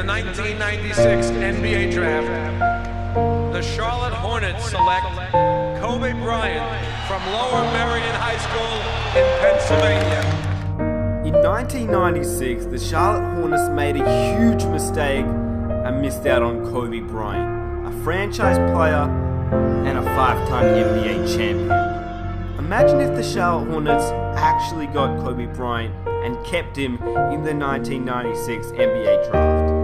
1996 NBA Draft, the Charlotte Hornets select Kobe Bryant from Lower Merion High School in Pennsylvania. In 1996, the Charlotte Hornets made a huge mistake and missed out on Kobe Bryant, a franchise player and a 5-time NBA champion. Imagine if the Charlotte Hornets actually got Kobe Bryant and kept him in the 1996 NBA draft.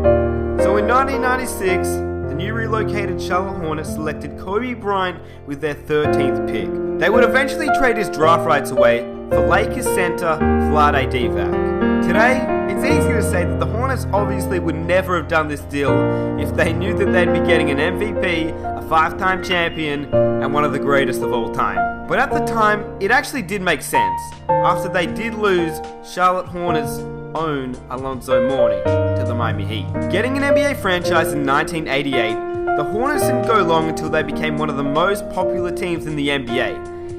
So in 1996, the new relocated Charlotte Hornets selected Kobe Bryant with their 13th pick. They would eventually trade his draft rights away for Lakers center Vlade Divac. Today, it's easy to say that the Hornets obviously would never have done this deal if they knew that they'd be getting an MVP, a 5-time champion, and one of the greatest of all time. But at the time, it actually did make sense, after they did lose Charlotte Hornets' own Alonzo Mourning to the Miami Heat. Getting an NBA franchise in 1988, the Hornets didn't go long until they became one of the most popular teams in the NBA.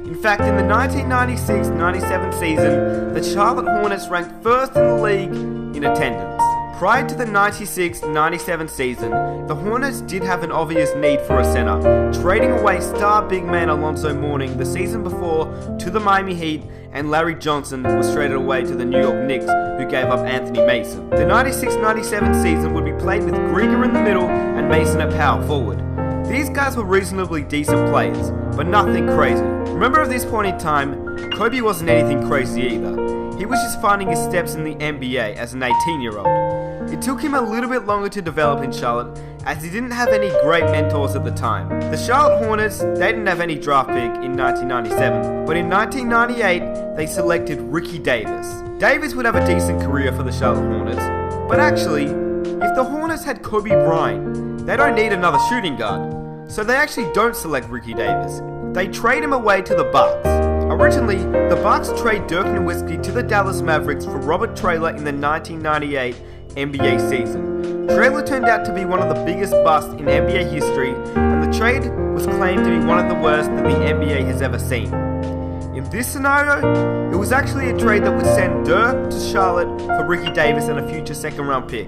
In fact, in the 1996-97 season, the Charlotte Hornets ranked first in the league in attendance. Prior to the 96-97 season, the Hornets did have an obvious need for a center, trading away star big man Alonzo Mourning the season before to the Miami Heat, and Larry Johnson was traded away to the New York Knicks, who gave up Anthony Mason. The 96-97 season would be played with Grieger in the middle and Mason at power forward. These guys were reasonably decent players, but nothing crazy. Remember, at this point in time, Kobe wasn't anything crazy either. He was just finding his steps in the NBA as an 18-year-old. It took him a little bit longer to develop in Charlotte, as he didn't have any great mentors at the time. The Charlotte Hornets, they didn't have any draft pick in 1997, but in 1998, they selected Ricky Davis. Davis would have a decent career for the Charlotte Hornets, but actually, if the Hornets had Kobe Bryant, they don't need another shooting guard. So they actually don't select Ricky Davis. They trade him away to the Bucks. Originally, the Bucks trade Dirk Nowitzki to the Dallas Mavericks for Robert Traylor in the 1998 NBA season. Traylor turned out to be one of the biggest busts in NBA history, and the trade was claimed to be one of the worst that the NBA has ever seen. In this scenario, it was actually a trade that would send Dirk to Charlotte for Ricky Davis and a future second-round pick.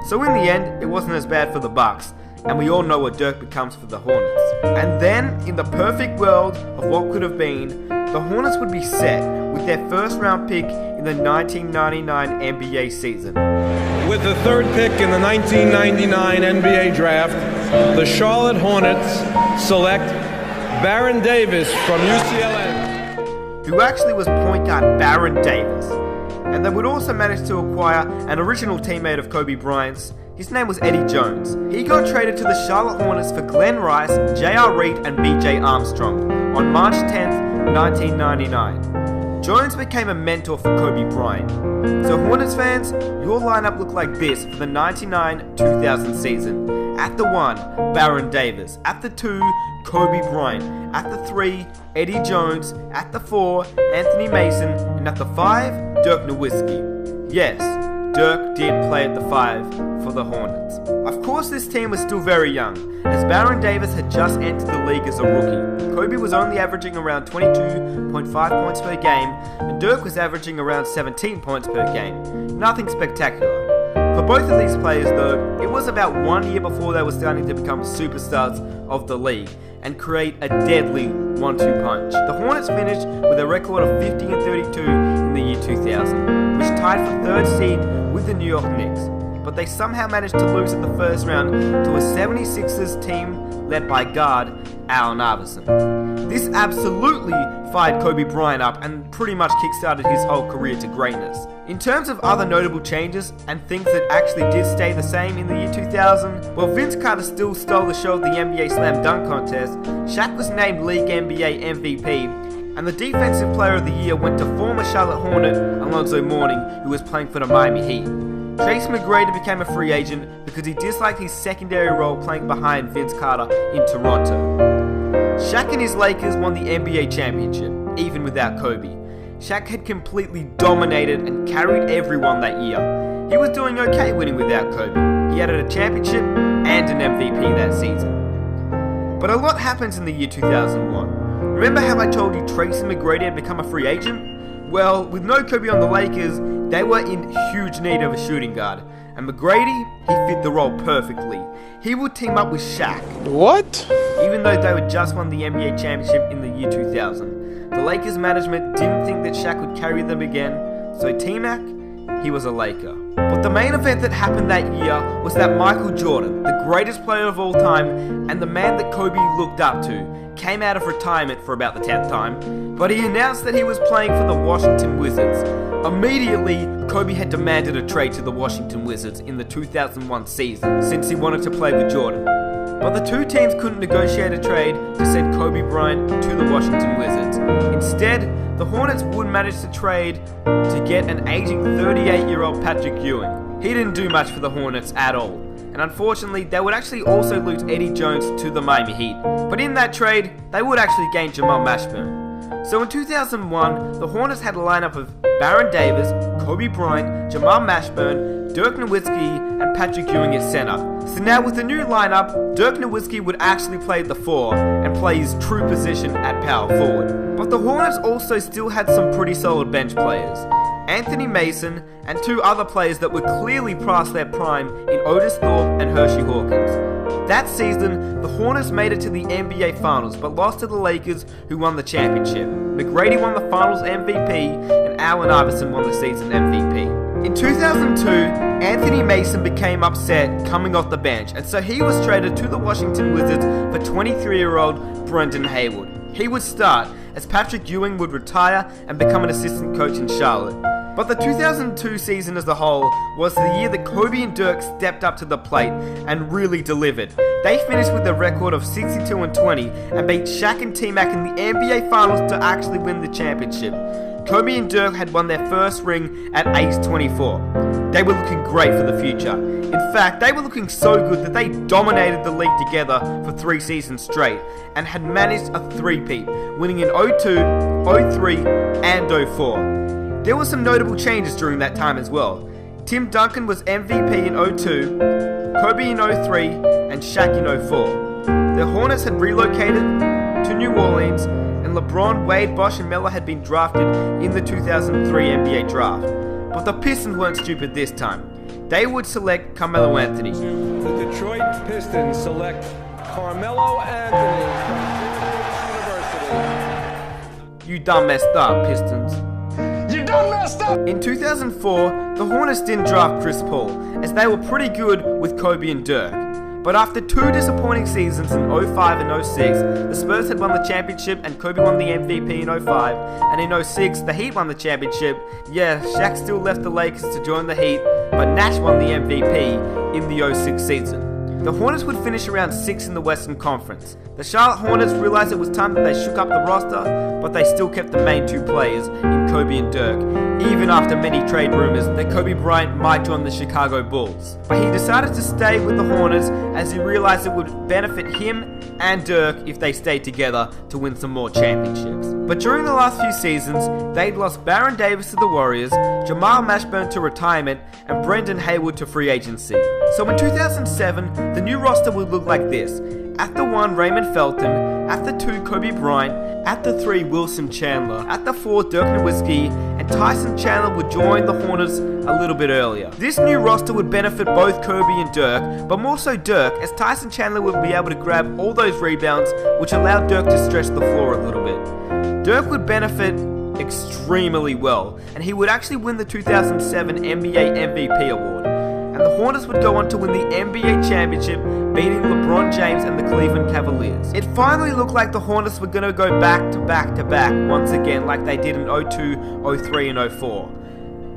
So in the end, it wasn't as bad for the Bucks, and we all know what Dirk becomes for the Hornets. And then, in the perfect world of what could have been, the Hornets would be set with their first-round pick in the 1999 NBA season. With the third pick in the 1999 NBA Draft, the Charlotte Hornets select Baron Davis from UCLA, who actually was point guard Baron Davis. And they would also manage to acquire an original teammate of Kobe Bryant's. His name was Eddie Jones. He got traded to the Charlotte Hornets for Glenn Rice, J.R. Reid, and B.J. Armstrong on March 10th, 1999. Jones became a mentor for Kobe Bryant. So Hornets fans, your lineup looked like this for the 99-2000 season. At the 1, Baron Davis. At the 2, Kobe Bryant. At the 3, Eddie Jones. At the 4, Anthony Mason. And at the 5, Dirk Nowitzki. Yes, Dirk did play at the 5 for the Hornets. Of course, this team was still very young, as Baron Davis had just entered the league as a rookie. Kobe was only averaging around 22.5 points per game, and Dirk was averaging around 17 points per game. Nothing spectacular. For both of these players though, it was about 1 year before they were starting to become superstars of the league and create a deadly 1-2 punch. The Hornets finished with a record of 50-32 in the year 2000, which tied for 3rd seed with the New York Knicks. But they somehow managed to lose in the first round to a 76ers team led by guard Allen Iverson. This absolutely fired Kobe Bryant up and pretty much kickstarted his whole career to greatness. In terms of other notable changes and things that actually did stay the same in the year 2000, well, Vince Carter still stole the show of the NBA Slam Dunk Contest, Shaq was named League NBA MVP, and the Defensive Player of the Year went to former Charlotte Hornet Alonzo Mourning, who was playing for the Miami Heat. Tracy McGrady became a free agent because he disliked his secondary role playing behind Vince Carter in Toronto. Shaq and his Lakers won the NBA championship, even without Kobe. Shaq had completely dominated and carried everyone that year. He was doing okay winning without Kobe. He added a championship and an MVP that season. But a lot happens in the year 2001. Remember how I told you Tracy McGrady had become a free agent? Well, with no Kobe on the Lakers, they were in huge need of a shooting guard, And McGrady, he fit the role perfectly. He would team up with Shaq. What? Even though they had just won the NBA championship in the year 2000. The Lakers management didn't think that Shaq would carry them again, so T-Mac, he was a Laker. But the main event that happened that year was that Michael Jordan, the greatest player of all time, and the man that Kobe looked up to, came out of retirement for about the 10th time, but he announced that he was playing for the Washington Wizards. Immediately, Kobe had demanded a trade to the Washington Wizards in the 2001 season, since he wanted to play with Jordan. But the two teams couldn't negotiate a trade to send Kobe Bryant to the Washington Wizards. Instead, the Hornets would manage to trade to get an aging 38-year-old Patrick Ewing. He didn't do much for the Hornets at all, and unfortunately, they would actually also lose Eddie Jones to the Miami Heat. But in that trade, they would actually gain Jamal Mashburn. So in 2001, the Hornets had a lineup of Baron Davis, Kobe Bryant, Jamal Mashburn, Dirk Nowitzki, and Patrick Ewing at center. So now with the new lineup, Dirk Nowitzki would actually play at the 4 and play his true position at power forward. But the Hornets also still had some pretty solid bench players. Anthony Mason and two other players that were clearly past their prime in Otis Thorpe and Hershey Hawkins. That season, the Hornets made it to the NBA Finals but lost to the Lakers, who won the championship. McGrady won the Finals MVP and Allen Iverson won the season MVP. In 2002, Anthony Mason became upset coming off the bench, and so he was traded to the Washington Wizards for 23-year-old Brendan Haywood. He would start, as Patrick Ewing would retire and become an assistant coach in Charlotte. But the 2002 season as a whole was the year that Kobe and Dirk stepped up to the plate and really delivered. They finished with a record of 62-20 and beat Shaq and T-Mac in the NBA Finals to actually win the championship. Kobe and Dirk had won their first ring at age 24. They were looking great for the future. In fact, they were looking so good that they dominated the league together for 3 seasons straight and had managed a three-peat, winning in 02, 03 and 04. There were some notable changes during that time as well. Tim Duncan was MVP in 02, Kobe in 03 and Shaq in 04. The Hornets had relocated to New Orleans, and LeBron, Wade, Bosh and Melo had been drafted in the 2003 NBA draft. But the Pistons weren't stupid this time. They would select Carmelo Anthony. The Detroit Pistons select Carmelo Anthony from University. You done messed up, Pistons. You done messed up! In 2004, the Hornets didn't draft Chris Paul, as they were pretty good with Kobe and Dirk. But after 2 disappointing seasons in 05 and 06, the Spurs had won the championship and Kobe won the MVP in 05, and in 06, the Heat won the championship. Yeah, Shaq still left the Lakers to join the Heat, but Nash won the MVP in the 06 season. The Hornets would finish around 6th in the Western Conference. The Charlotte Hornets realized it was time that they shook up the roster, but they still kept the main 2 players in Kobe and Dirk, even after many trade rumors that Kobe Bryant might join the Chicago Bulls. But he decided to stay with the Hornets as he realized it would benefit him and Dirk if they stayed together to win some more championships. But during the last few seasons, they'd lost Baron Davis to the Warriors, Jamal Mashburn to retirement, and Brendan Haywood to free agency. So in 2007, the new roster would look like this. At the 1, Raymond Felton. At the 2, Kobe Bryant. At the 3, Wilson Chandler. At the 4, Dirk Nowitzki. And Tyson Chandler would join the Hornets a little bit earlier. This new roster would benefit both Kobe and Dirk, but more so Dirk, as Tyson Chandler would be able to grab all those rebounds, which allowed Dirk to stretch the floor a little bit. Dirk would benefit extremely well, and he would actually win the 2007 NBA MVP award. And the Hornets would go on to win the NBA championship, beating LeBron James and the Cleveland Cavaliers. It finally looked like the Hornets were going to go back to back once again, like they did in 02, 03 and 04.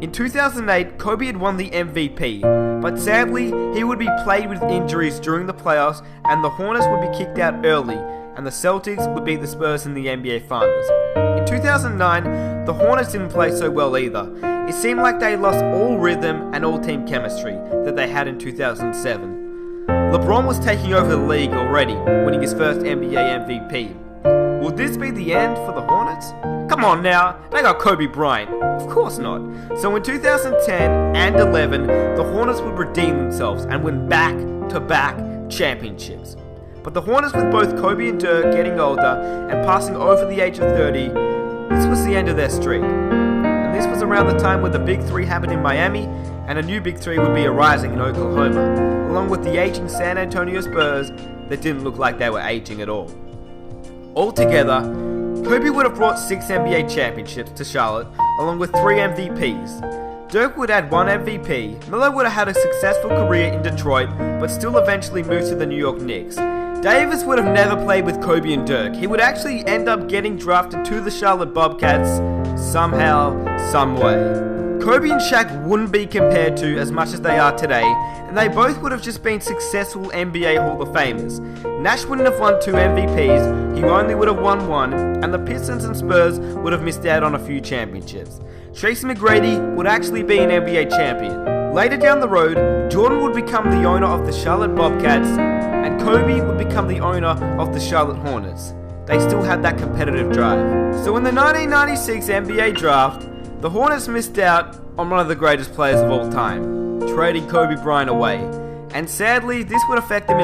In 2008, Kobe had won the MVP, but sadly, he would be plagued with injuries during the playoffs, and the Hornets would be kicked out early, and the Celtics would beat the Spurs in the NBA Finals. In 2009, the Hornets didn't play so well either. It seemed like they lost all rhythm and all team chemistry that they had in 2007. LeBron was taking over the league already, winning his first NBA MVP. Will this be the end for the Hornets? Come on now, they got Kobe Bryant. Of course not. So in 2010 and 11, the Hornets would redeem themselves and win back-to-back championships. But the Hornets, with both Kobe and Dirk getting older and passing over the age of 30, this was the end of their streak. And this was around the time where the Big 3 happened in Miami and a new big three would be arising in Oklahoma, along with the aging San Antonio Spurs that didn't look like they were aging at all. Altogether, Kobe would have brought 6 NBA championships to Charlotte, along with 3 MVPs. Dirk would add 1 MVP, Miller would have had a successful career in Detroit, but still eventually moved to the New York Knicks. Davis would have never played with Kobe and Dirk. He would actually end up getting drafted to the Charlotte Bobcats somehow, someway. Kobe and Shaq wouldn't be compared to as much as they are today, and they both would have just been successful NBA Hall of Famers. Nash wouldn't have won 2 MVPs, he only would have won 1, and the Pistons and Spurs would have missed out on a few championships. Tracy McGrady would actually be an NBA champion. Later down the road, Jordan would become the owner of the Charlotte Bobcats, and Kobe would become the owner of the Charlotte Hornets. They still had that competitive drive. So in the 1996 NBA draft, the Hornets missed out on one of the greatest players of all time, trading Kobe Bryant away. And sadly, this would affect them in